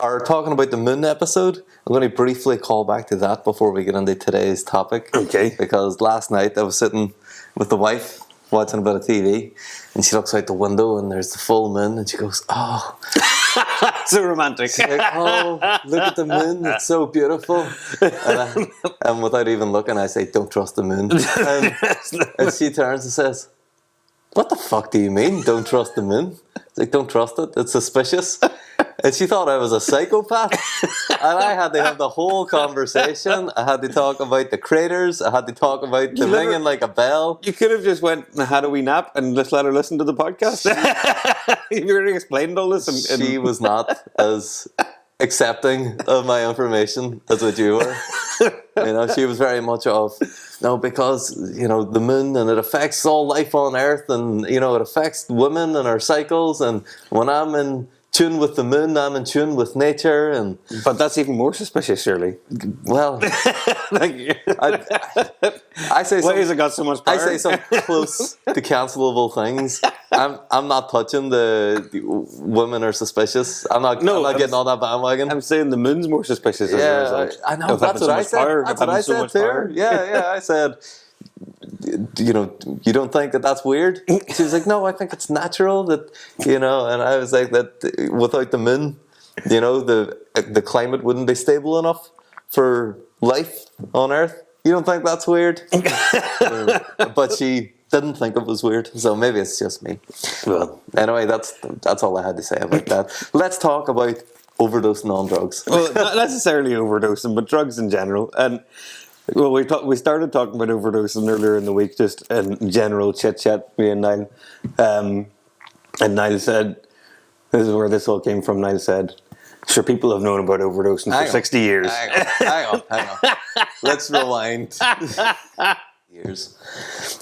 are talking about the moon episode. I'm going to briefly call back to that before we get into today's topic. Okay. Because last night I was sitting with the wife watching a bit of TV, and she looks out the window and there's the full moon, and she goes, "Oh." So romantic. She's like, "Oh, look at the moon, it's so beautiful." And without even looking, I say, "Don't trust the moon." And she turns and says, "What the fuck do you mean, don't trust the moon?" It's like, "Don't trust it, it's suspicious." And she thought I was a psychopath. And I had to have the whole conversation. I had to talk about the craters. I had to talk about the ringing like a bell. You could have just went and had a wee nap and just let her listen to the podcast. You were explaining all this. And She was not as accepting of my information as what you were. She was very much of, no, because, the moon, and it affects all life on Earth, and, it affects women and our cycles, and when I'm in tune with the moon, I'm in tune with nature, but that's even more suspicious, surely. Well, I say why has it got so much power? I say some close to cancelable things. I'm not touching the women are suspicious. I'm not getting on that bandwagon. I'm saying the moon's more suspicious as a result. I know. That's what I said. That's what I said too. Yeah. I said, you don't think that that's weird? She was like, "No, I think it's natural that, and I was like, that without the moon, the climate wouldn't be stable enough for life on Earth. You don't think that's weird?" But she didn't think it was weird, so maybe it's just me. Well, anyway, that's all I had to say about that. Let's talk about overdosing on drugs. Well, not necessarily overdosing, but drugs in general. And well, we started talking about overdosing earlier in the week, just in general chit chat, me and Niall. And Niall said, "This is where this all came from." Niall said, "Sure, people have known about overdosing for 60 years." Hang on. Let's rewind years.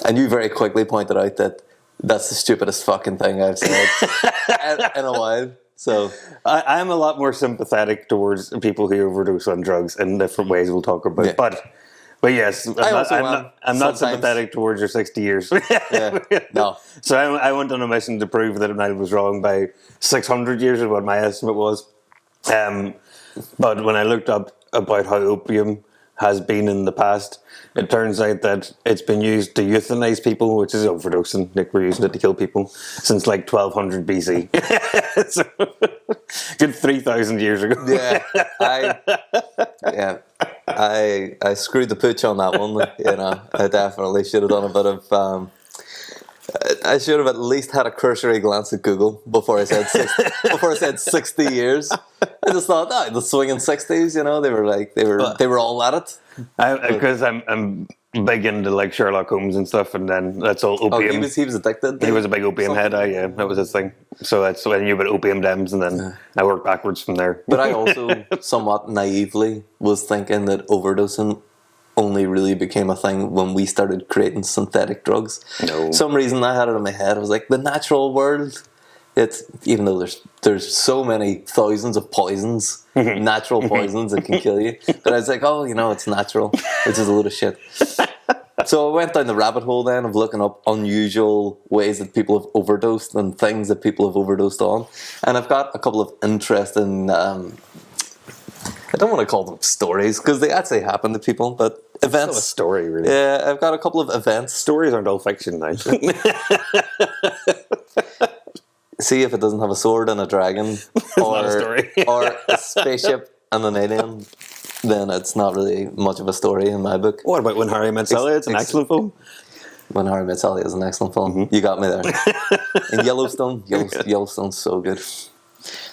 And you very quickly pointed out that that's the stupidest fucking thing I've said in a while. So I'm a lot more sympathetic towards people who overdose on drugs in different ways we'll talk about. Yeah. But yes, I'm not sympathetic towards your 60 years. Yeah, no. So I went on a mission to prove that I was wrong by 600 years is what my estimate was. But when I looked up about how opium has been in the past, it turns out that it's been used to euthanize people, which is overdosing. Like, we're using it to kill people since like 1200 BC. So, good 3,000 years ago. I screwed the pooch on that one. I definitely should have done a bit of. I should have at least had a cursory glance at Google before I said 60 years. I just thought, the swinging 60s. They were all at it. Because I'm big into like Sherlock Holmes and stuff, and then that's all opium. Oh, he was addicted. He was a big opium head. Yeah, that was his thing. So that's when I knew about opium dens, and then I worked backwards from there. But I also somewhat naively was thinking that overdosing only really became a thing when we started creating synthetic drugs. No. Some reason I had it in my head. I was like, the natural world. It's, even though there's so many thousands of poisons, natural poisons that can kill you. But I was like, it's natural, which is a load of shit. So I went down the rabbit hole then of looking up unusual ways that people have overdosed and things that people have overdosed on. And I've got a couple of interesting, I don't want to call them stories because they actually happen to people, but events. It's still a story, really. Yeah, I've got a couple of events. Stories aren't all fiction now. See if it doesn't have a sword and a dragon, or a spaceship and an alien, then it's not really much of a story in my book. What about When Harry Met Sally? It's an excellent film. When Harry Met Sally is an excellent film. Mm-hmm. You got me there. And Yellowstone's so good.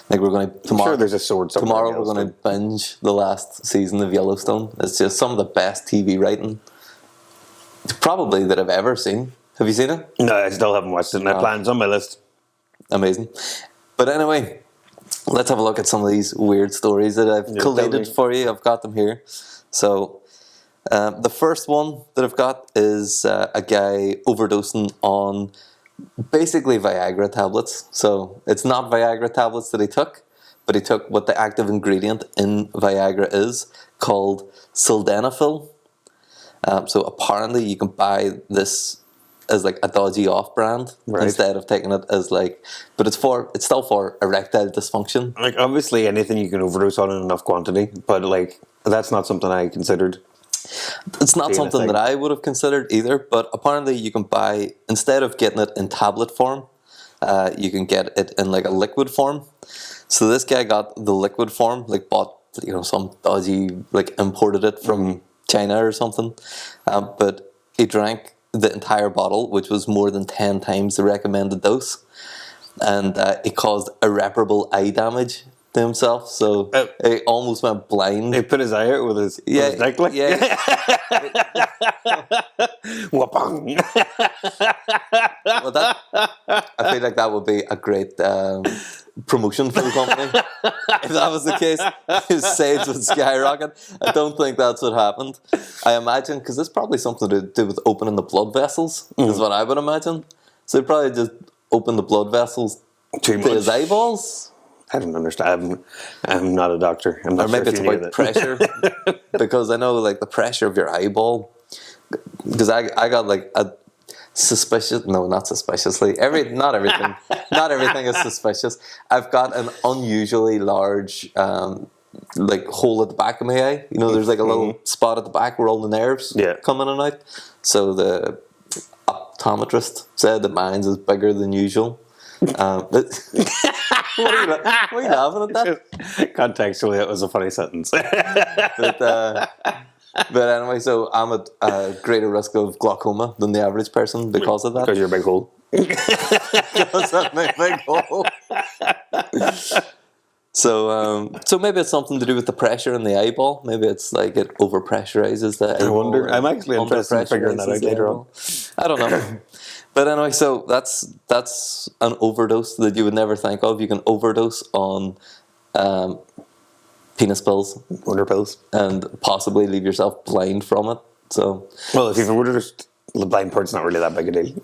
Like, we're going to tomorrow. I'm sure there's a sword somewhere. Tomorrow we're going to binge the last season of Yellowstone. It's just some of the best TV writing, probably, that I've ever seen. Have you seen it? No, I still haven't watched it. My plan's on my list. Amazing. But anyway, let's have a look at some of these weird stories that I've collated for you. I've got them here. So the first one that I've got is a guy overdosing on basically Viagra tablets. So it's not Viagra tablets that he took, but he took what the active ingredient in Viagra is, called sildenafil. So apparently you can buy this as like a dodgy off-brand instead of taking it as like, but it's still for erectile dysfunction. Like, obviously anything you can overdose on in enough quantity, but like that's not something I considered. It's not something that I would have considered either, but apparently you can buy, instead of getting it in tablet form, you can get it in like a liquid form. So this guy got the liquid form, like bought, some dodgy, like imported it from China or something, but he drank the entire bottle, which was more than 10 times the recommended dose, and it caused irreparable eye damage to himself, so he almost went blind. He put his eye out with his dick, like? Yeah. Wapang. Well, I feel like that would be a great promotion for the company. If that was the case, his sales would skyrocket. I don't think that's what happened. I imagine, because it's probably something to do with opening the blood vessels, is what I would imagine. So he probably just opened the blood vessels to his eyeballs. I don't understand. I'm not a doctor. I'm not or maybe sure it's about pressure, because I know like the pressure of your eyeball. Because I got like a suspicious. No, not suspiciously. Not everything. Not everything is suspicious. I've got an unusually large like hole at the back of my eye. There's like a little spot at the back where all the nerves come in and out. So the optometrist said that mine's is bigger than usual. What are you laughing at that? Contextually, that was a funny sentence. But anyway, so I'm at a greater risk of glaucoma than the average person because of that. Because you're a big hole. Because of my big hole. So maybe it's something to do with the pressure in the eyeball. Maybe it's like it overpressurizes the eyeball. I wonder. I'm actually interested in figuring that out later on. I don't know. But anyway, so that's an overdose that you would never think of. You can overdose on penis pills, wonder pills, and possibly leave yourself blind from it. So, well, if you've overdosed, the blind part's not really that big a deal.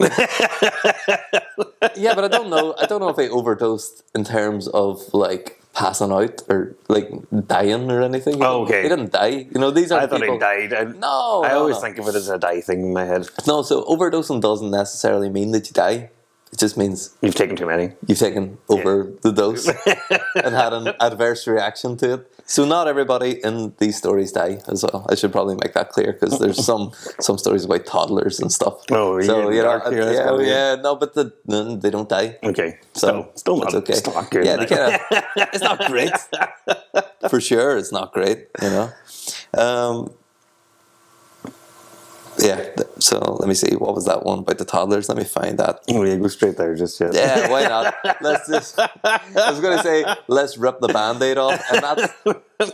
Yeah, but I don't know if they overdosed in terms of like passing out or like dying or anything. Oh, okay. He didn't die. These are. I thought he died. I always think of it as a die thing in my head. No, so overdosing doesn't necessarily mean that you die. It just means you've taken too many. You've taken over the dose and had an adverse reaction to it. So not everybody in these stories die as well. I should probably make that clear, because there's some stories about toddlers and stuff. Oh, so no, but they don't die. Okay, so still not, okay. Still not good. Yeah, it's not great. For sure, it's not great. Yeah, so let me see. What was that one about the toddlers? Let me find that. Oh, yeah, go straight there, just yet. Yeah, why not? I was going to say, let's rip the Band-Aid off. And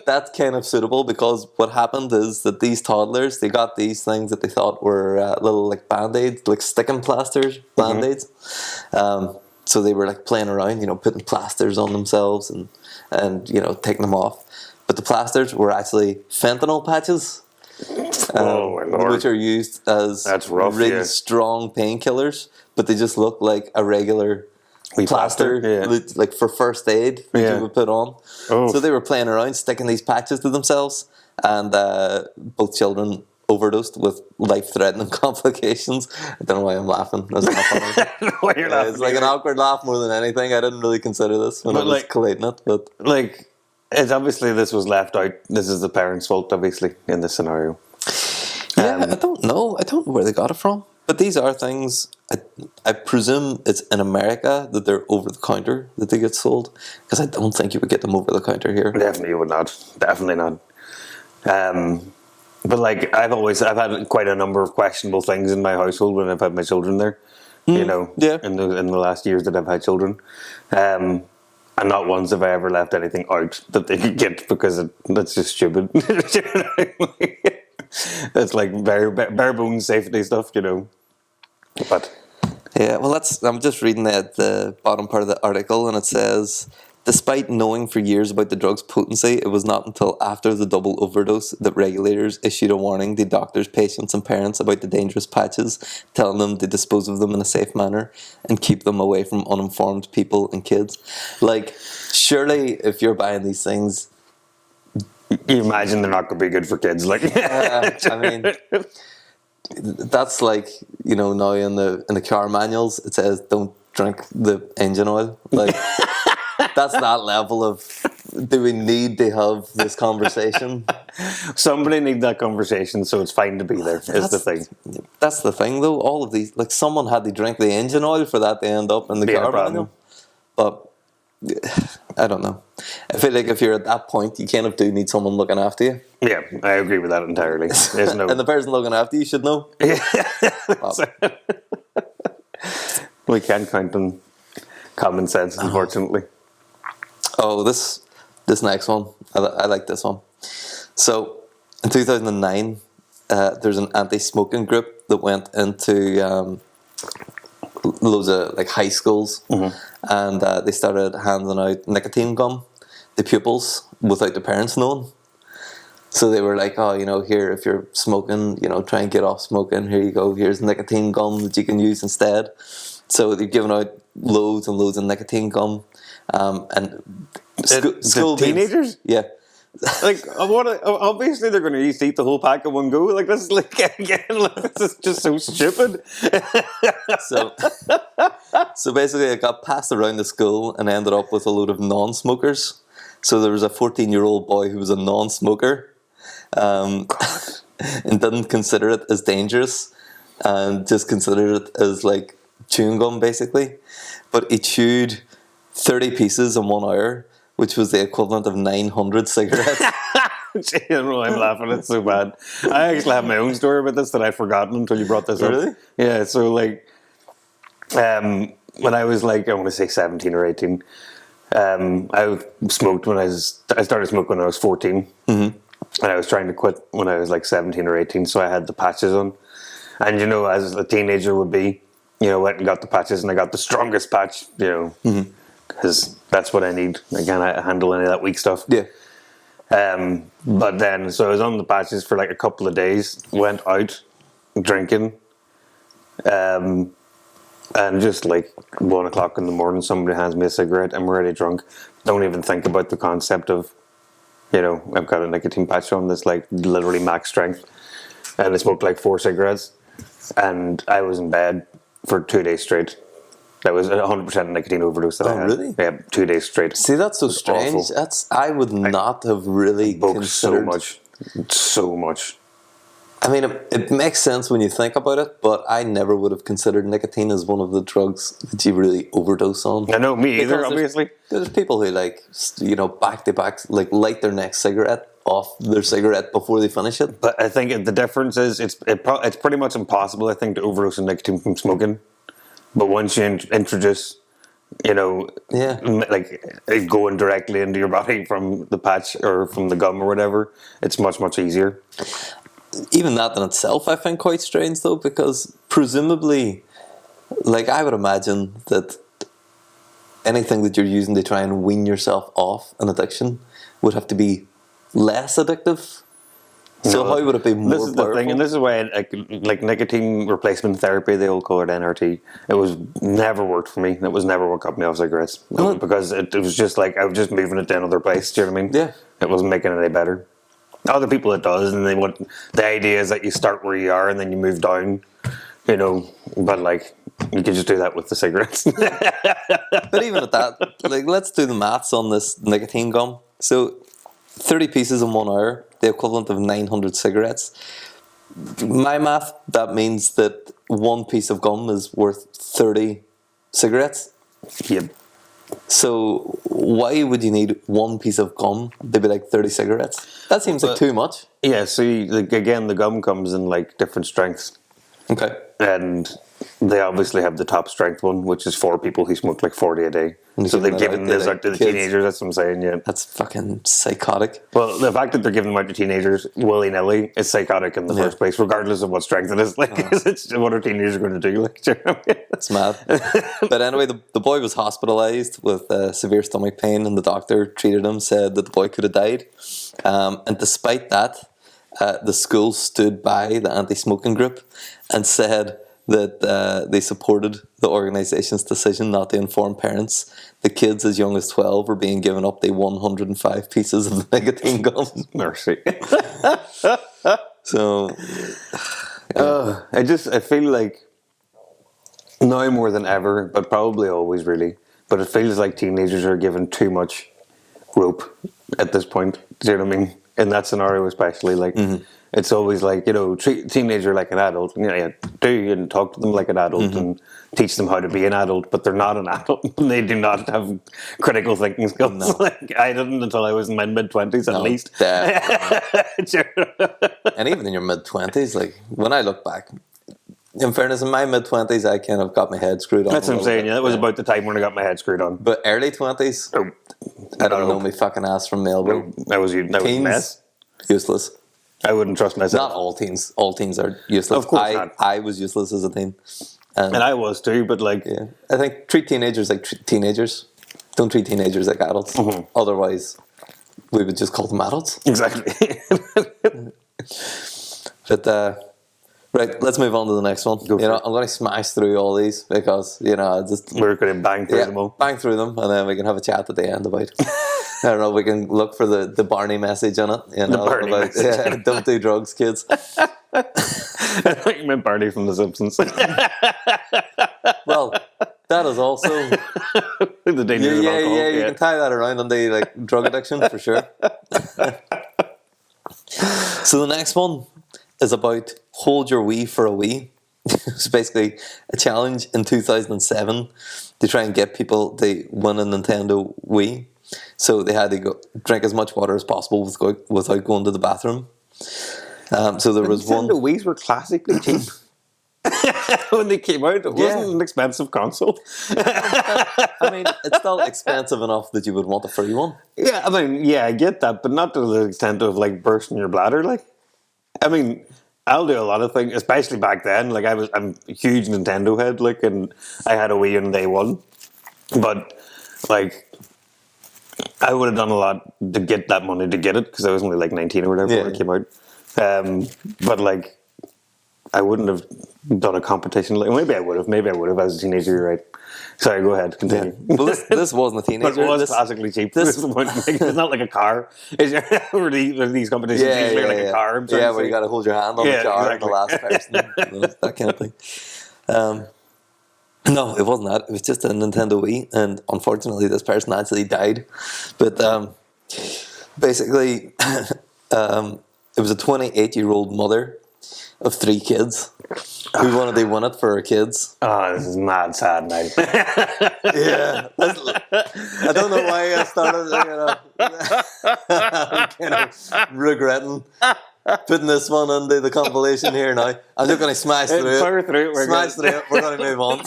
that's kind of suitable, because what happened is that these toddlers, they got these things that they thought were little like Band-Aids, like sticking plasters, Band-Aids. So they were like playing around, putting plasters on themselves and taking them off. But the plasters were actually fentanyl patches. Oh my Lord. Which are used as really strong painkillers, but they just look like a regular plaster, like for first aid that you would put on. Oh. So they were playing around, sticking these patches to themselves, and both children overdosed with life-threatening complications. I don't know why I'm laughing. That's not funny. Why you're laughing? It's like an awkward laugh more than anything. I didn't really consider this when I was collating it, but like. It's obviously this was left out. This is the parents' fault, obviously, in this scenario. Yeah, I don't know. I don't know where they got it from. But these are things, I presume it's in America that they're over the counter, that they get sold. Because I don't think you would get them over the counter here. Definitely you would not. Definitely not. But like, I've had quite a number of questionable things in my household when I've had my children there. In the last years that I've had children. And not once have I ever left anything out that they could get, because that's just stupid. It's like bare bones safety stuff, But yeah, well, I'm just reading the bottom part of the article, and it says, despite knowing for years about the drug's potency, it was not until after the double overdose that regulators issued a warning to doctors, patients, and parents about the dangerous patches, telling them to dispose of them in a safe manner and keep them away from uninformed people and kids. Like, surely if you're buying these things, you imagine they're not going to be good for kids. Like, I mean, that's like, now in the car manuals it says don't drink the engine oil. Like that's that level of, do we need to have this conversation? Somebody need that conversation, so it's fine to be there. Is the thing. That's the thing, though. All of these, like, someone had to drink the engine oil for that to end up in the car manual. But I don't know. I feel like if you're at that point, you kind of do need someone looking after you. Yeah, I agree with that entirely. There's no... And the person looking after you should know. We can't count on common sense, unfortunately. Oh, this next one, I like this one. So, in 2009, there's an anti-smoking group that went into loads of like high schools, and they started handing out nicotine gum to pupils without the parents knowing. So they were like, oh, here, if you're smoking, try and get off smoking. Here you go. Here's nicotine gum that you can use instead. So they've given out loads and loads of nicotine gum, and school teenagers, yeah. Like, obviously they're going to eat the whole pack in one go. Like, this is like, again, this is just so stupid. So basically it got passed around the school and ended up with a load of non-smokers. So there was a 14-year-old boy who was a non-smoker, and didn't consider it as dangerous, and just considered it as like chewing gum, basically. But he chewed 30 pieces in 1 hour, which was the equivalent of 900 cigarettes. I'm laughing. It's so bad. I actually have my own story about this that I'd forgotten until you brought this up. Really? Yeah. So like, when I was like, I want to say 17 or 18, I smoked I started smoking when I was 14, and I was trying to quit when I was like 17 or 18. So I had the patches on, and as a teenager would be, went and got the patches, and I got the strongest patch, because that's what I need. I can't handle any of that weak stuff. Yeah. But then, so I was on the patches for like a couple of days, went out drinking, and just like 1 o'clock in the morning, somebody hands me a cigarette. I'm already drunk. Don't even think about the concept of, I've got a nicotine patch on that's like literally max strength, and I smoked like 4 cigarettes, and I was in bed for 2 days straight. That was 100% nicotine overdose that I had. Really? Yeah, 2 days straight. See, that's so strange. Awful. I would not have really considered so much. I mean, it makes sense when you think about it, but I never would have considered nicotine as one of the drugs that you really overdose on. I know, me either, obviously. There's people who back to back, like light their next cigarette off their cigarette before they finish it. But I think the difference is it's pretty much impossible, I think, to overdose on nicotine from smoking. But once you introduce, like going directly into your body from the patch or from the gum or whatever, it's much, much easier. Even that in itself, I find quite strange, though, because presumably, like, I would imagine that anything that you're using to try and wean yourself off an addiction would have to be less addictive. So how would it be more This is powerful? the thing, and this is why, like nicotine replacement therapy, they all call it NRT. It was never worked for me. It was never what got me off cigarettes, because it was just like I was just moving it to another place. Do you know what I mean? Yeah. It wasn't making it any better. Other people it does, and the idea is that you start where you are and then you move down. But like you could just do that with the cigarettes. But even at that, like, let's do the maths on this nicotine gum. So 30 pieces in 1 hour, the equivalent of 900 cigarettes. My math, that means that one piece of gum is worth 30 cigarettes. Yep. So why would you need one piece of gum to be like 30 cigarettes? That seems like too much. Yeah, so again, the gum comes in like different strengths. Okay. And they obviously have the top strength one, which is for people who smoke like 40 a day. So they've given this out to the teenagers, that's what I'm saying, yeah. That's fucking psychotic. Well, the fact that they're giving them out to teenagers willy-nilly is psychotic in the first place, regardless of what strength it is. Like, it's what are teenagers going to do? Like, do you know what I mean? It's mad. But anyway, the boy was hospitalised with severe stomach pain, and the doctor treated him, said that the boy could have died. And despite that, the school stood by the anti-smoking group and said that they supported the organisation's decision not to inform parents. The kids as young as 12 were being given up to 105 pieces of nicotine gum. Mercy. So, I feel like now more than ever, but probably always really. But it feels like teenagers are given too much rope at this point. Do you know what I mean? In that scenario, especially, like it's always like, treat teenager like an adult. Do and talk to them like an adult and teach them how to be an adult. But they're not an adult. They do not have critical thinking skills. No. Like I didn't until I was in my mid-20s, at least. And even in your mid-20s, like when I look back, in fairness, in my mid-20s, I kind of got my head screwed on. That's what I'm saying. Yeah, that was about the time when I got my head screwed on. But early 20s, I don't know me fucking ass from Melbourne. That was a mess. Useless. I wouldn't trust myself. Not all teens. All teens are useless. Of course not. I was useless as a teen. And I was too, but like... Yeah. I think treat teenagers like teenagers. Don't treat teenagers like adults. Otherwise, we would just call them adults. Exactly. But... Right, let's move on to the next one. I'm going to smash through all these because, we're going to bang through them all. Bang through them, and then we can have a chat at the end about, I don't know, we can look for the Barney message on it. The Barney message. Don't do drugs, kids. I think you meant Barney from The Simpsons. Well, that is also... The dangers of alcohol. Yeah, you can tie that around on the drug addiction, for sure. So the next one is about Hold Your Wii for a Wii. It's basically a challenge in 2007 to try and get people to win a Nintendo Wii. So they had to drink as much water as possible without going to the bathroom. So there was one... Nintendo Wiis were classically cheap. When they came out, it wasn't an expensive console. I mean, it's still expensive enough that you would want a free one. Yeah, I get that, but not to the extent of bursting your bladder. I'll do a lot of things, especially back then. I'm a huge Nintendo head, and I had a Wii on day one. But I would have done a lot to get that money to get it because I was only 19 or whatever when it came out. But I wouldn't have done a competition. Maybe I would have as a teenager. You're right. Sorry, go ahead. Continue. Yeah. Well, this wasn't a teenager. But it was classically cheap. It's not like a car. These competitions usually like a car. Where you got to hold your hand on the car and the last person. That kind of thing. No, it wasn't that. It was just a Nintendo Wii. And unfortunately, this person actually died. But basically, it was a 28-year-old mother of 3 kids who wanted to win it for her kids. Oh, this is mad sad, mate. Yeah. I don't know why I started, I'm kind of regretting putting this one into the compilation here now. I'm just going to smash through it. Power through it. We're going to move on.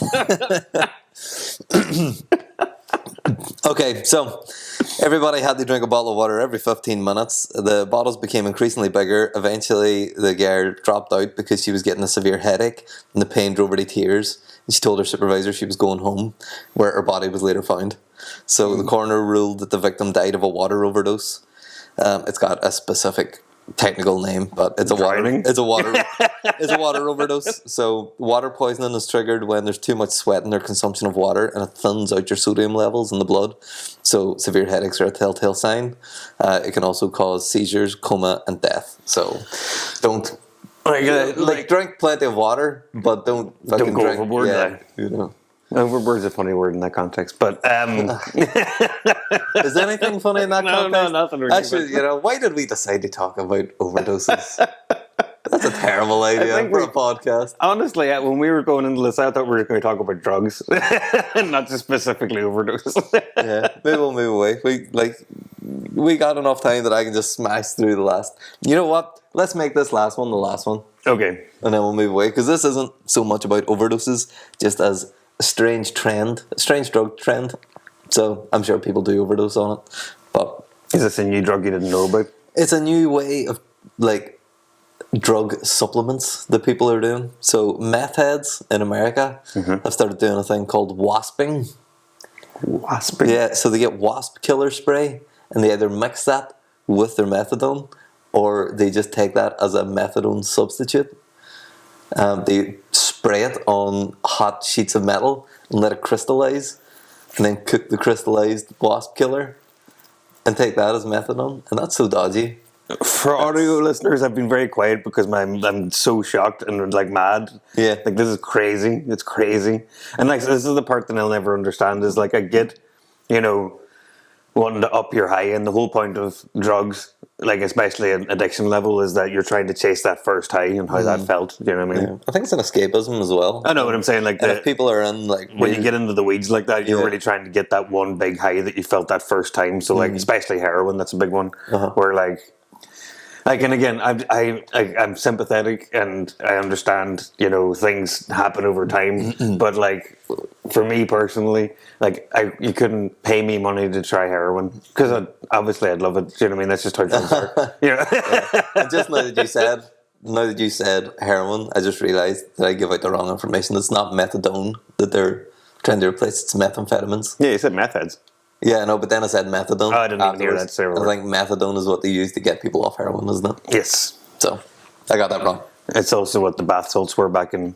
Okay, so everybody had to drink a bottle of water every 15 minutes. The bottles became increasingly bigger. Eventually, the girl dropped out because she was getting a severe headache and the pain drove her to tears. And she told her supervisor she was going home, where her body was later found. So the coroner ruled that the victim died of a water overdose. It's got a specific technical name, but it's a water overdose. So water poisoning is triggered when there's too much sweating or consumption of water, and it thins out your sodium levels in the blood. So severe headaches are a telltale sign. It can also cause seizures, coma, and death. So don't drink plenty of water, but don't go drink overboard. Overboard's a funny word in that context, but is there anything funny in that context? No, nothing really. Actually, why did we decide to talk about overdoses? That's a terrible idea for a podcast. Honestly, when we were going into this, I thought we were going to talk about drugs, not just specifically overdoses. Yeah, maybe we'll move away. We got enough time that I can just smash through the last. You know what? Let's make this last one the last one. Okay, and then we'll move away because this isn't so much about overdoses, just as a strange drug trend. So I'm sure people do overdose on it. But is this a new drug you didn't know about? It's a new way of drug supplements that people are doing. So meth heads in America have started doing a thing called wasping. Wasping? Yeah, so they get wasp killer spray and they either mix that with their methadone or they just take that as a methadone substitute. They spray it on hot sheets of metal and let it crystallize and then cook the crystallized wasp killer and take that as methadone. And that's so dodgy. For audio listeners, I've been very quiet because I'm so shocked and like mad. Yeah. Like this is crazy. It's crazy. And like this is the part that I'll never understand is like I get, you know, wanting to up your high, and the whole point of drugs, like especially at addiction level, is that you're trying to chase that first high and how that felt. You know what I mean? Yeah. I think it's an escapism as well. I know what I'm saying. Like and if people are in like when you get into the weeds like that, you're Yeah. really trying to get that one big high that you felt that first time. So like especially heroin, that's a big one. Where like, and again, I'm sympathetic and I understand, you know, things happen over time. But like, for me personally, like, you couldn't pay me money to try heroin because obviously I'd love it. Do you know what I mean? That's just how drugs are. You know? And just now that you said heroin, I just realised that I give out the wrong information. It's not methadone that they're trying to replace; it's methamphetamines. Yeah, you said meth heads. Yeah, no, but then I said methadone. Oh, I didn't even hear that. I think methadone is what they use to get people off heroin, isn't it? Yes. So, I got that wrong. It's also what the bath salts were back in,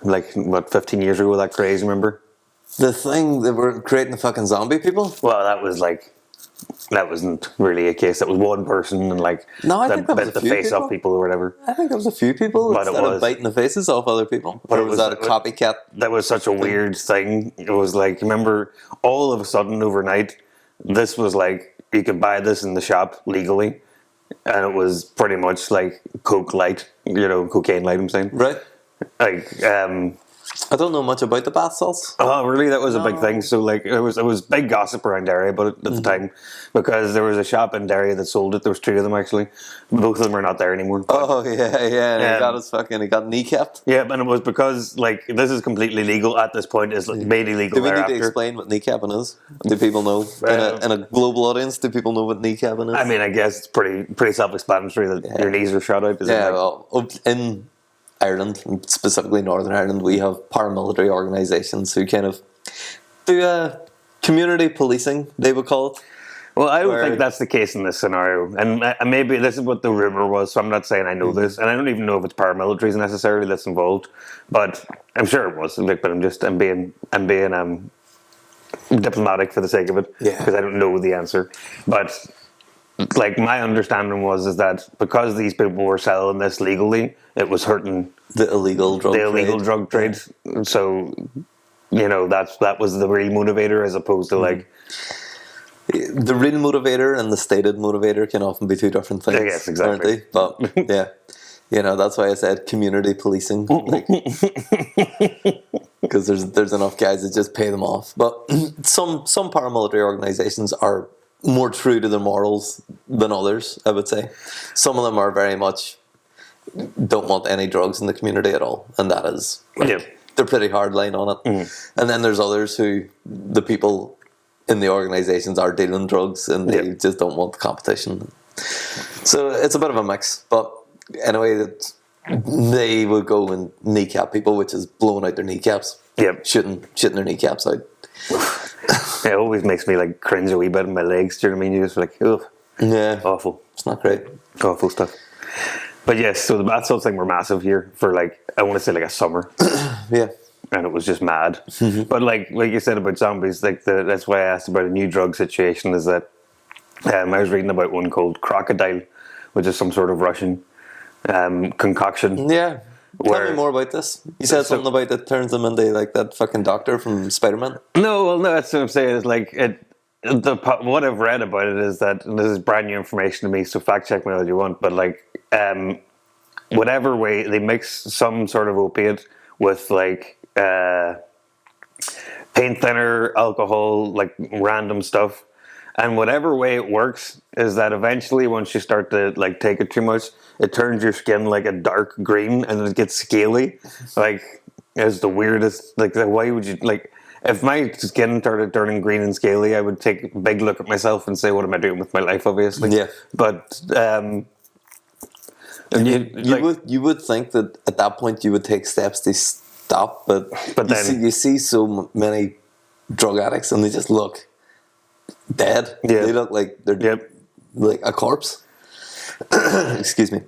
like, 15 years ago, that craze, remember? The thing that were creating the fucking zombie people? Well, that wasn't really a case. That was one person and like No, I think that was bit a the few face people. off people or whatever. I think it was a few people But it instead of was- biting the faces off other people. Or was that a copycat? That was such a weird thing. It was like, remember, all of a sudden overnight, this was like, you could buy this in the shop legally. And it was pretty much like Coke Light, you know, cocaine light, I'm saying. Right. Like, I don't know much about the bath salts. oh, really? That was a big thing. So, like, it was big gossip around Derry about it at the time because there was a shop in Derry that sold it. There was 2 of them actually. Both of them are not there anymore. Oh, yeah. And he got kneecapped. Yeah, and it was because like this is completely legal at this point. It's like, made illegal Do we need thereafter. to explain what kneecapping is? Do people know? In a global audience, do people know what kneecapping is? I mean, I guess it's pretty self-explanatory that your knees are shot out. Is it yeah, like- well, in Ireland, and specifically Northern Ireland, we have paramilitary organisations who kind of do community policing, they would call it. Well, I don't Where- think that's the case in this scenario, and maybe this is what the rumor was. So I'm not saying I know this, and I don't even know if it's paramilitaries necessarily that's involved, but I'm sure it was. Like, but I'm being diplomatic for the sake of it, Yeah. because I don't know the answer. But like my understanding is that because these people were selling this legally, it was hurting The illegal drug the illegal trade. drug trade. So, you know, that was the real motivator as opposed to like. The real motivator and the stated motivator can often be 2 different things. Yes, exactly. Aren't they? But yeah, you know, that's why I said community policing. Because there's enough guys that just pay them off. But some paramilitary organisations are more true to their morals than others, I would say. Some of them are very much don't want any drugs in the community at all. And that is, Yeah. they're pretty hard line on it. And then there's others who, the people in the organisations are dealing drugs and they just don't want the competition. So it's a bit of a mix. But anyway, that they would go and kneecap people, which is blowing out their kneecaps. Yep. Shooting their kneecaps out. It always makes me like cringe a wee bit in my legs. Do you know what I mean? You're just like, ugh, Yeah. awful, It's not great. awful stuff. But yes, so the bath salt thing were massive here for like, I want to say like a summer. Yeah. And it was just mad. But like you said about zombies, like that's why I asked about a new drug situation. Is that I was reading about one called crocodile, which is some sort of Russian concoction. Yeah. Tell Where- me more about this. You said something about that turns them into like that fucking doctor from Spider-Man. No, that's what I'm saying. Is like what I've read about it is that, and this is brand new information to me, so fact check me all you want. But like, whatever way they mix some sort of opiate with like paint thinner, alcohol, like random stuff. And whatever way it works is that eventually once you start to like take it too much, it turns your skin like a dark green and it gets scaly. Like, it's the weirdest, like why would you, like, if my skin started turning green and scaly, I would take a big look at myself and say, what am I doing with my life, obviously. Yeah. But You would think that at that point you would take steps to stop, but then- you see so many drug addicts and they just look dead. Yeah. They look like they're like a corpse. Excuse me.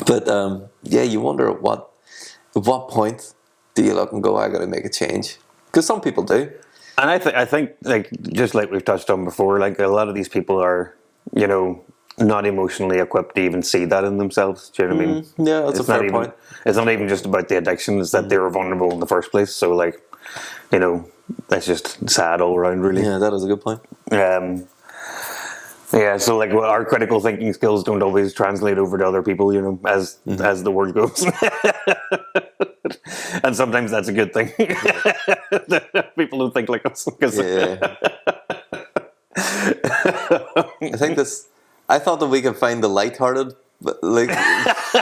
But yeah, you wonder at what point do you look and go, I got to make a change? Because some people do. And I think like just like we've touched on before, like a lot of these people are, you know, not emotionally equipped to even see that in themselves. Do you know what I mean? Yeah, that's It's a fair not even, point. It's not even just about the addiction, it's that they were vulnerable in the first place. So, like, you know, that's just sad all around, really. Yeah, that is a good point. Yeah, so like our critical thinking skills don't always translate over to other people, you know, as the word goes. And sometimes that's a good thing. People don't think like us. Yeah. I think I thought that we could find the lighthearted, but like, I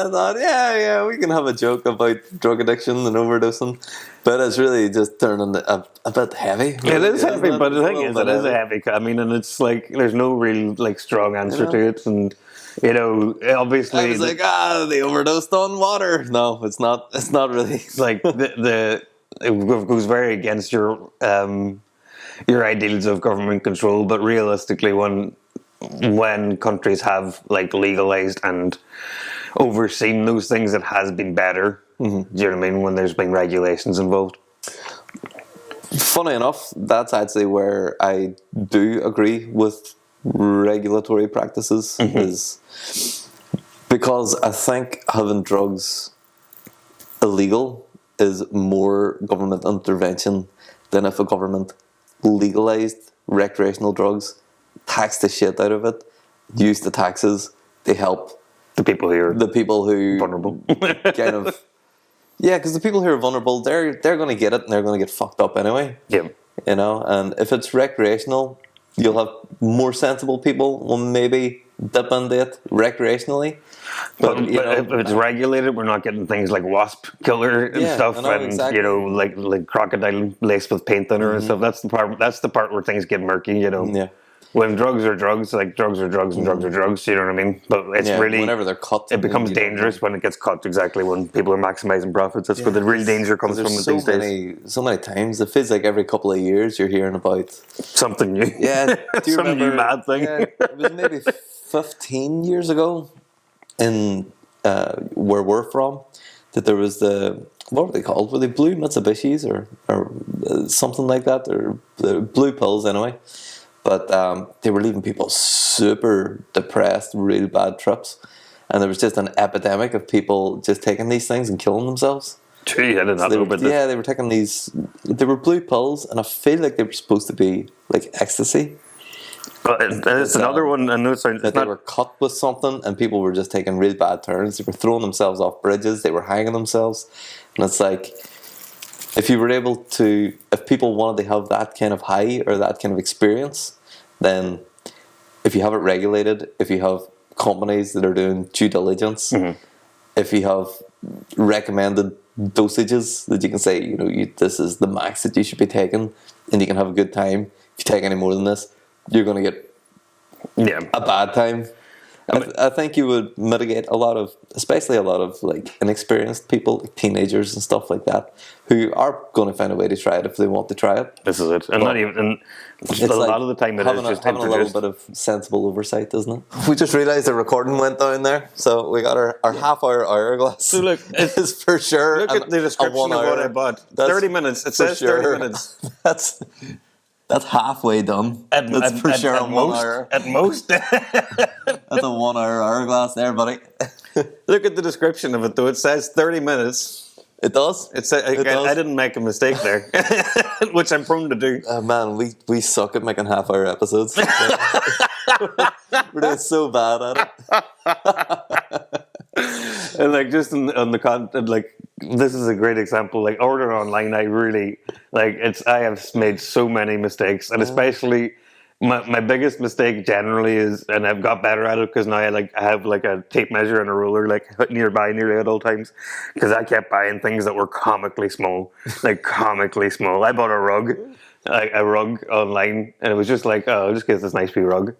thought, yeah, we can have a joke about drug addiction and overdosing, but it's really just turning a bit heavy. It is heavy, but the thing is, it is heavy. heavy. I mean, and it's like there's no real like strong answer to it, and you know, obviously, I was like, they overdosed on water. No, it's not. It's not really. It's like it goes very against your ideals of government control, but realistically, when countries have like legalized and overseen those things, it has been better. Mm-hmm. Do you know what I mean? When there's been regulations involved. Funny enough, that's actually where I do agree with regulatory practices, is because I think having drugs illegal is more government intervention than if a government legalized recreational drugs, tax the shit out of it, use the taxes, they help the people who vulnerable kind of. Yeah, because the people who are vulnerable, they're going to get it and they're going to get fucked up anyway. Yeah. You know, and if it's recreational, you'll have more sensible people will maybe dip into it recreationally. But if it's regulated, we're not getting things like wasp killer and stuff, and exactly. You know, like crocodile laced with paint on her and stuff. That's the part where things get murky. You know. Yeah. When drugs are drugs, like drugs are drugs and drugs are drugs, you know what I mean? But it's really... whenever they're cut... It becomes dangerous when it gets cut, exactly, when people are maximising profits. That's where the real danger comes from these days. So many times, it feels like every couple of years you're hearing about... Something new. Yeah. Some new mad thing. Yeah, it was maybe 15 years ago in where we're from, that there was the... What were they called? Were they blue Mitsubishis or something like that? Or the blue pills, anyway. But they were leaving people super depressed, real bad trips. And there was just an epidemic of people just taking these things and killing themselves. Gee, I did not know about this. Yeah, they were taking these... They were blue pills, and I feel like they were supposed to be like ecstasy. But it's another one, I know they were cut with something, and people were just taking real bad turns. They were throwing themselves off bridges. They were hanging themselves. And it's like... If people wanted to have that kind of high or that kind of experience, then if you have it regulated, if you have companies that are doing due diligence, if you have recommended dosages that you can say, you know, this is the max that you should be taking, and you can have a good time. If you take any more than this, you're going to get a bad time. I think you would mitigate especially a lot of like inexperienced people, like teenagers and stuff like that, who are going to find a way to try it if they want to try it. This is it, and not even. And a lot of the time, it is just having a little bit of sensible oversight, isn't it? We just realised the recording went down there, so we got our half-hour hourglass. So look, it's for sure. Look at the description of what I bought. 30 minutes. It says 30 minutes. That's halfway done. That's for sure. At most. That's a 1 hour hourglass there, buddy. Look at the description of it, though. It says 30 minutes. It does. I didn't make a mistake there, which I'm prone to do. Man, we suck at making half-hour episodes. We're doing so bad at it. And like just on the content, like this is a great example. Like ordering online, I have made so many mistakes, and especially my biggest mistake generally is, and I've got better at it because now I have like a tape measure and a ruler like nearby nearly at all times, because I kept buying things that were comically small. I bought a rug online, and it was just like, oh, I'll just get this nice wee rug.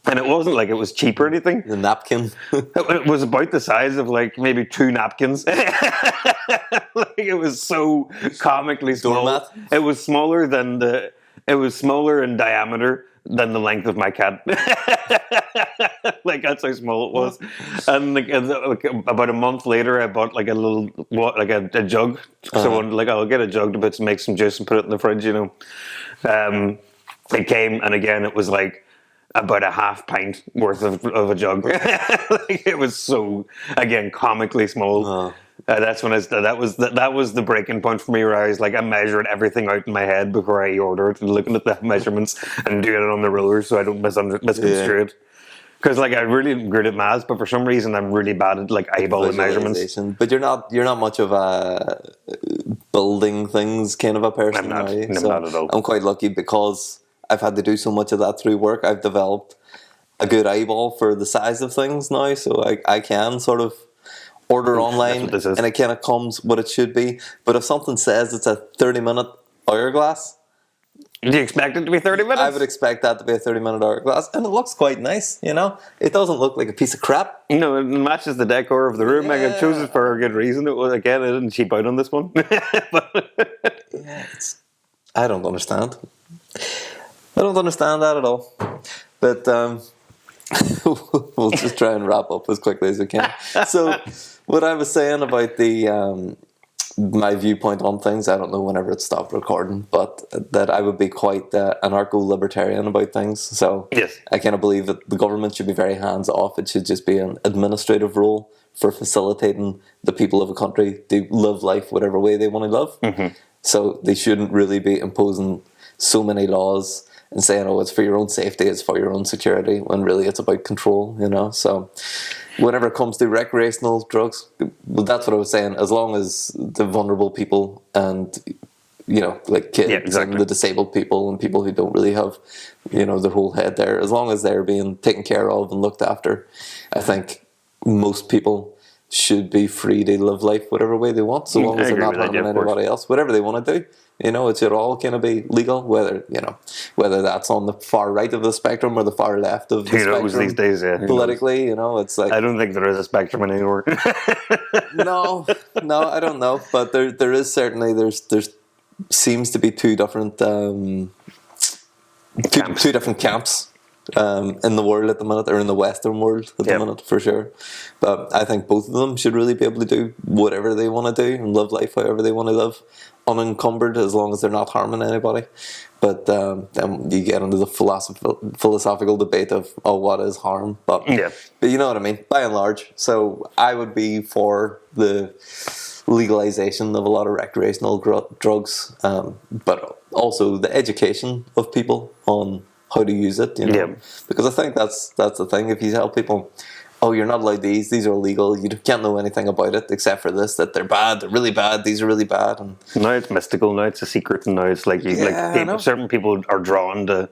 And it wasn't like it was cheap or anything. The napkin. It was about the size of like maybe 2 napkins. Like it was so comically small. Doormat. It was smaller in diameter than the length of my cat. Like that's how small it was. And like about a month later, I bought like a jug. So I'll get a jug to make some juice and put it in the fridge. You know, it came, and again it was like about a half pint worth of a jug. Like, it was so, again, comically small. That's when that was the breaking point for me, where I was like, I'm measuring everything out in my head before I order it, and looking at the measurements and doing it on the roller so I don't misconstrue it. Because like, I really good at maths, but for some reason I'm really bad at like eyeballing measurements. But you're not much of a building things kind of a person. I'm not at all. I'm quite lucky because I've had to do so much of that through work. I've developed a good eyeball for the size of things now, so I can sort of order online, and it kind of comes what it should be. But if something says it's a 30-minute hourglass, do you expect it to be 30 minutes? I would expect that to be a 30-minute hourglass, and it looks quite nice, you know? It doesn't look like a piece of crap. No, it matches the decor of the room. Yeah. I chose it for a good reason. It was, again, I didn't cheap out on this one. Yeah, I don't understand. I don't understand that at all. But we'll just try and wrap up as quickly as we can. So, what I was saying about the my viewpoint on things, I don't know whenever it stopped recording, but that I would be quite anarcho-libertarian about things. So yes. I kind of believe that the government should be very hands-off. It should just be an administrative role for facilitating the people of a country to live life whatever way they want to live. Mm-hmm. So they shouldn't really be imposing so many laws and saying, oh, it's for your own safety, it's for your own security, when really it's about control, you know? So whenever it comes to recreational drugs, well, that's what I was saying, as long as the vulnerable people and, you know, like kids and the disabled people and people who don't really have, you know, their whole head there, as long as they're being taken care of and looked after, I think most people should be free to live life whatever way they want, so long as they're not harming anybody else, whatever they want to do. You know, it should all kind of be legal, whether that's on the far right of the spectrum or the far left of the spectrum. These days, politically, you know, it's like, I don't think there is a spectrum anymore. no, I don't know, but there is certainly there's seems to be two different two different camps in the world at the minute, or in the Western world at the minute, for sure. But I think both of them should really be able to do whatever they want to do and live life however they want to live, unencumbered, as long as they're not harming anybody. But then you get into the philosophical debate of, oh, what is harm? But you know what I mean, by and large. So I would be for the legalization of a lot of recreational drugs, but also the education of people on how to use it, you know? Because I think that's the thing. If you tell people, oh, you're not allowed these are illegal, you can't know anything about it except for this, that they're bad, they're really bad, these are really bad. And now it's mystical, now it's a secret, and now it's like, certain people are drawn to,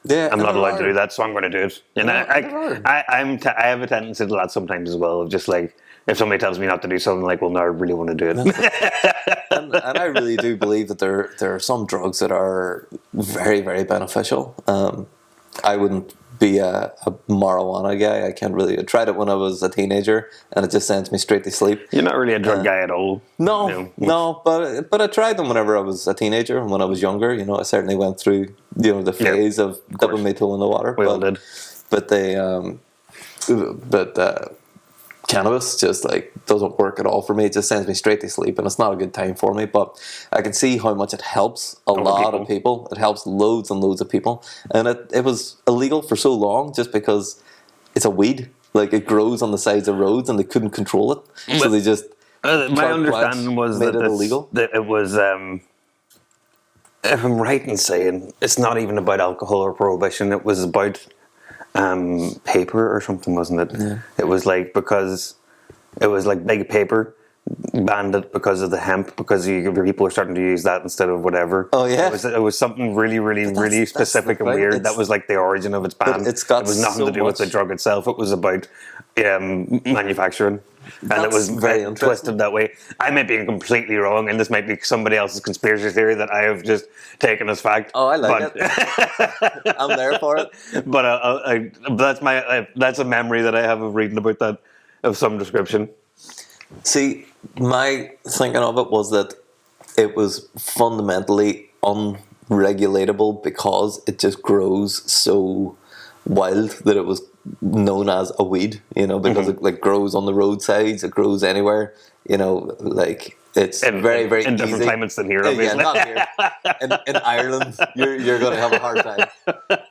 I'm not allowed to do that, so I'm going to do it. And I have a tendency to that sometimes as well, of just like, if somebody tells me not to do something, like, well, no, I really want to do it. and I really do believe that there are some drugs that are very, very beneficial. I wouldn't be a marijuana guy. I tried it when I was a teenager, and it just sends me straight to sleep. You're not really a drug guy at all. No, but I tried them whenever I was a teenager, and when I was younger, you know, I certainly went through, you know, the phase of dipping my toe in the water. We all did. But cannabis just like doesn't work at all for me. It just sends me straight to sleep, and it's not a good time for me. But I can see how much it helps a lot of people. It helps loads and loads of people, and it was illegal for so long just because it's a weed. Like, it grows on the sides of roads, and they couldn't control it, so they just. My understanding was that illegal. That it was. If I'm right in saying, it's not even about alcohol or prohibition. It was about paper or something, wasn't it? Yeah. It was like, because it was like big paper banned it because of the hemp, because people are starting to use that instead of whatever. Oh yeah, it was something really specific and weird. That was like the origin of its ban. It was nothing to do with the drug itself. It was about manufacturing. And it was very twisted that way. I might be completely wrong, and this might be somebody else's conspiracy theory that I have just taken as fact. Oh, I like it. I'm there for it. But that's a memory that I have of reading about that, of some description. See, my thinking of it was that it was fundamentally unregulatable because it just grows so wild that it was known as a weed, you know, because it like grows on the roadsides, it grows anywhere, you know, like it's very in easy. different climates than here, obviously. Yeah, not here. In Ireland, you're going to have a hard time.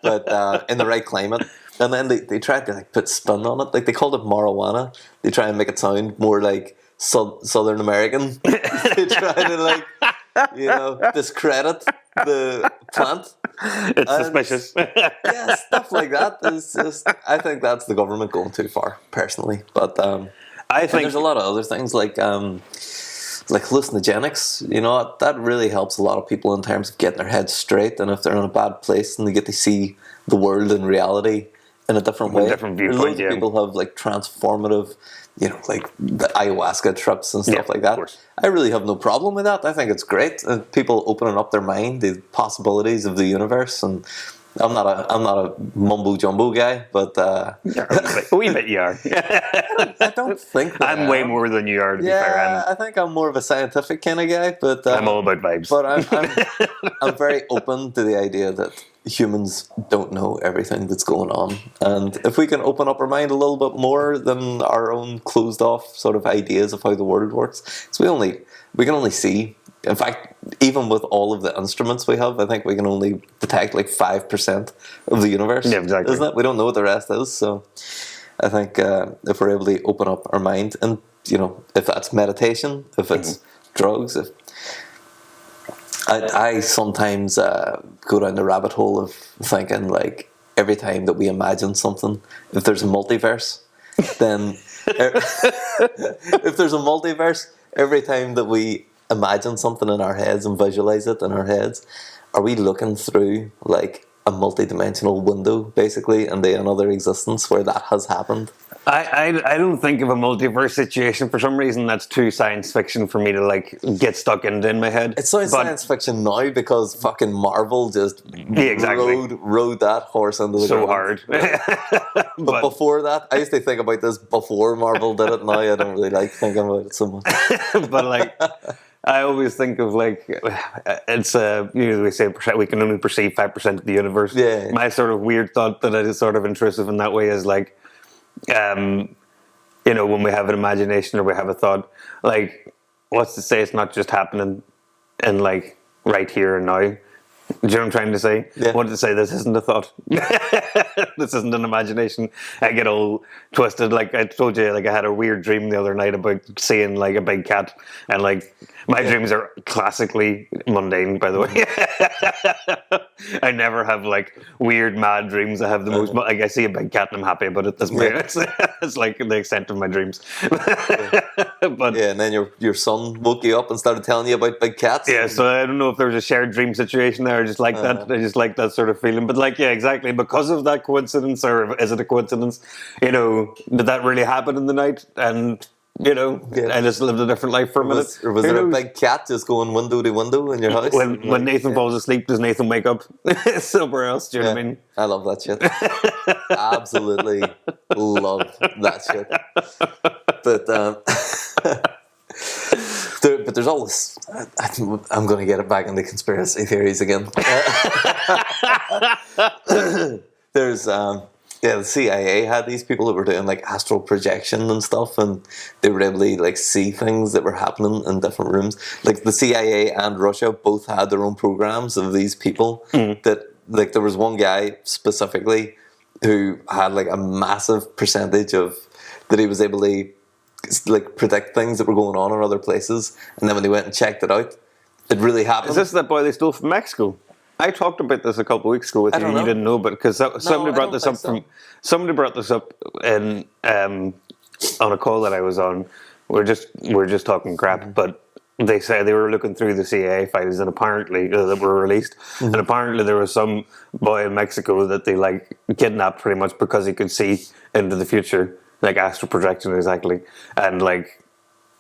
but in the right climate. And then they tried to like put spin on it. Like they called it marijuana. They try and make it sound more like Southern American. They try to like, discredit the plant. It's suspicious. Yeah, stuff like that is just. I think that's the government going too far, personally. But I think there's a lot of other things like hallucinogenics. That really helps a lot of people in terms of getting their heads straight. And if they're in a bad place and they get to see the world in reality in a different way, different viewpoint. Loads of people have like transformative. Like the ayahuasca trips and stuff like that. I really have no problem with that. I think it's great. People opening up their mind, the possibilities of the universe. And I'm not a mumbo jumbo guy, but a wee bit you are. I don't think that I'm way more than you are. To be fair, I think I'm more of a scientific kind of guy. But I'm all about vibes. But I'm very open to the idea that humans don't know everything that's going on, and if we can open up our mind a little bit more than our own closed off sort of ideas of how the world works, so we can only see. In fact, even with all of the instruments we have, I think we can only detect like 5% of the universe. Yeah, exactly. Isn't it? We don't know what the rest is. So I think if we're able to open up our mind, and if that's meditation, if it's drugs, if I sometimes go down the rabbit hole of thinking like every time that we imagine something, if there's a multiverse, then if there's a multiverse, every time that we imagine something in our heads and visualize it in our heads, are we looking through like a multi-dimensional window basically into another existence where that has happened? I don't think of a multiverse situation. For some reason, that's too science fiction for me to like get stuck in my head. It's science fiction now because fucking Marvel just rode that horse into the so ground. hard. But before that, I used to think about this before Marvel did it. Now I don't really like thinking about it so much. But like, I always think of like, it's we say we can only perceive 5% of the universe. Yeah. My sort of weird thought that is sort of intrusive in that way is like, when we have an imagination or we have a thought, like, what's to say it's not just happening in like right here and now? Do you know what I'm trying to say? Yeah. What to say? This isn't a thought. This isn't an imagination. I get all twisted. Like I told you, like I had a weird dream the other night about seeing like a big cat, and like my dreams are classically mundane. By the way, I never have like weird mad dreams. I have the most. Like I see a big cat and I'm happy about it. That's it's like the extent of my dreams. But and then your son woke you up and started telling you about big cats. Yeah, so I don't know if there was a shared dream situation there. I just like that. I just like that sort of feeling. But like, yeah, exactly. Because of that coincidence, or is it a coincidence? Did that really happen in the night? And I just lived a different life for a minute. Or was there a big cat just going window to window in your house? When Nathan falls asleep, does Nathan wake up somewhere else? Do you know what I mean? I love that shit. Absolutely love that shit. But there's all this. I'm going to get it back into conspiracy theories again. There's the CIA had these people that were doing like astral projection and stuff, and they were able to like see things that were happening in different rooms. Like the CIA and Russia both had their own programs of these people. That like there was one guy specifically who had like a massive percentage of that he was able to like predict things that were going on in other places, and then when they went and checked it out, it really happened. Is this that boy they stole from Mexico? I talked about this a couple of weeks ago with you. You didn't know, but because somebody brought this up in on a call that I was on. We're just talking crap, but they say they were looking through the CIA files and apparently that were released, and apparently there was some boy in Mexico that they like kidnapped pretty much because he could see into the future. Like astral projection, exactly, and like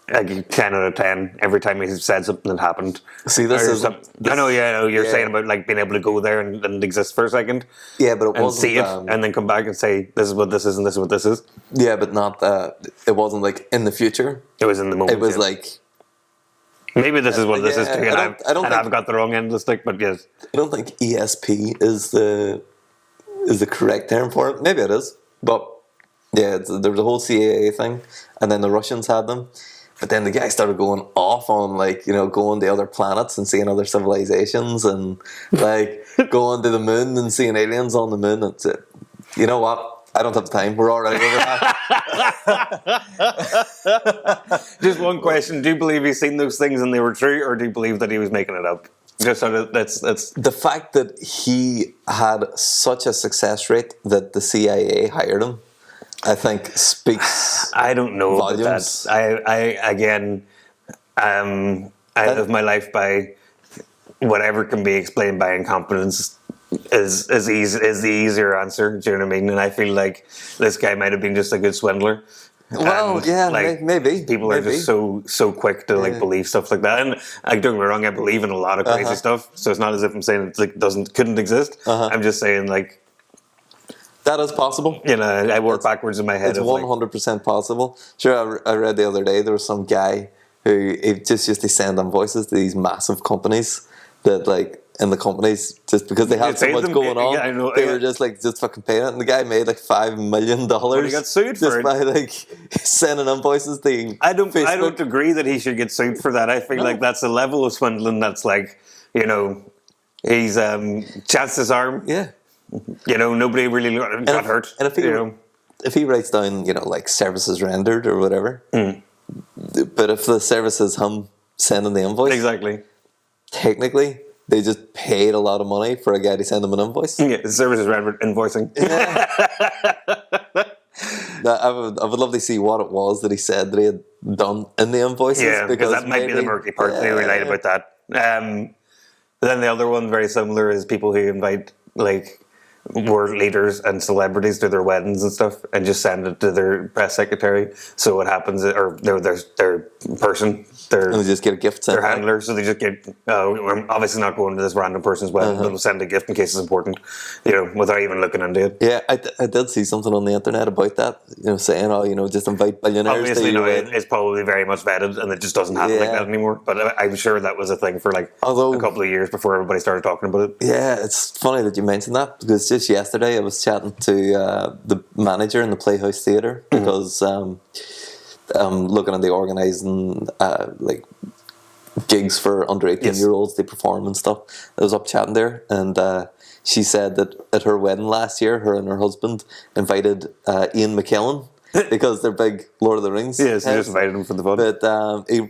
10 out of 10 every time he said something that happened. See, this is. I know you're saying about like being able to go there and exist for a second. Yeah, but it wasn't. See it and then come back and say this is what this is and this is what this is. Yeah, but not. It wasn't like in the future. It was in the moment. It was like. Maybe this is what this is too, and I've got the wrong end of the stick. But yes, I don't think ESP is the correct term for it. Maybe it is, but. Yeah, there was a whole CIA thing, and then the Russians had them. But then the guy started going off on, like, you know, going to other planets and seeing other civilizations and, like, going to the moon and seeing aliens on the moon. And it's, you know what? I don't have time. We're already over that. Just one question. Do you believe he's seen those things and they were true, or do you believe that he was making it up? Just sort of, that's the fact that he had such a success rate that the CIA hired him, I think, speaks. I don't know volumes. about that. I again, I live my life by whatever can be explained by incompetence is the easier answer. Do you know what I mean? And I feel like this guy might have been just a good swindler. Well, and, yeah, like, maybe people are just so quick to like believe stuff like that. And don't get me wrong, I believe in a lot of crazy stuff. So it's not as if I'm saying it like couldn't exist. I'm just saying, like, that is possible. You know, I work backwards in my head. It's 100% possible. Sure, I read the other day there was some guy who just used to send invoices to these massive companies that, like, in the companies, just because they had so much going on, I know, they were just fucking paying it. And the guy made like $5 million. But he got sued for just by like sending invoices to I don't Facebook. agree that he should get sued for that. I feel like that's a level of swindling that's like, you know, he's chanced his arm. Yeah. You know, nobody really got hurt. And if he writes down, you know, like services rendered or whatever, but if the service is him sending the invoice, exactly, technically they just paid a lot of money for a guy to send them an invoice. Yeah, the services rendered invoicing. Yeah. I would love to see what it was that he said that he had done in the invoices. Yeah, because that might be the murky part. They lied about that. But then the other one, very similar, is people who invite, like, world leaders and celebrities to their weddings and stuff and just send it to their press secretary. So what happens, or their person, and they just get a gift sent their handler, so they just get, we're obviously not going to this random person's wedding, but we'll send a gift in case it's important, you know, without even looking into it. Yeah, I did see something on the internet about that, you know, saying, oh, you know, just invite billionaires. Obviously, no, it's probably very much vetted, and it just doesn't happen like that anymore. But I'm sure that was a thing for like a couple of years before everybody started talking about it. Yeah, it's funny that you mentioned that, because just yesterday I was chatting to the manager in the Playhouse Theatre, because I'm looking at the organising like gigs for under 18-year-olds to perform and stuff. I was up chatting there, and she said that at her wedding last year, her and her husband invited Ian McKellen, because they're big Lord of the Rings. Yeah, so they just invited him for the fun. But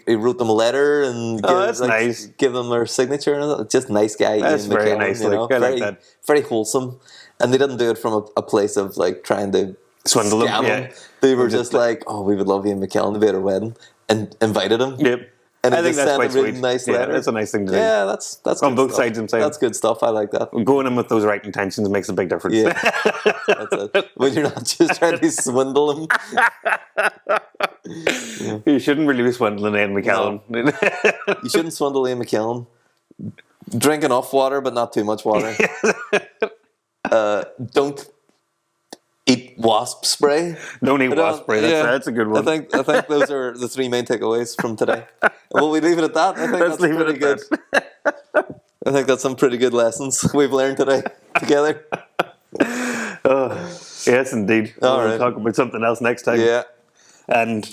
he wrote them a letter and nice. Give them their signature. And just nice guy. That's Ian very McKellen, nice. You know, I like that. Very wholesome. And they didn't do it from a place of like trying to swindle scam them. him. They were just like, oh, we would love Ian McKellen to be at our wedding, and invited him. Yep. And I think that's quite a really sweet. Nice letter. That's a nice thing to do. Yeah, that's on good both stuff. sides. I'm saying that's good stuff. I like that. Going in with those right intentions makes a big difference. Yeah, that's it. When you're not just trying to swindle him. You shouldn't really be swindling Ian McKellen. No. You shouldn't swindle Ian McKellen. Drink enough water, but not too much water. Don't eat wasp spray. Don't eat wasp spray. That's a good one. I think those are the three main takeaways from today. Will we leave it at that? I think Let's leave it at good. that. I think that's some pretty good lessons we've learned today together. Yes, indeed. We'll talk about something else next time. Yeah. And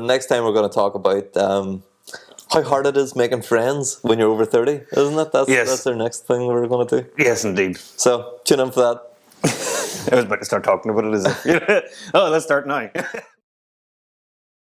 next time we're going to talk about how hard it is making friends when you're over 30, isn't it? That's our next thing we're going to do. Yes, indeed. So tune in for that. I was about to start talking about it as if, let's start now.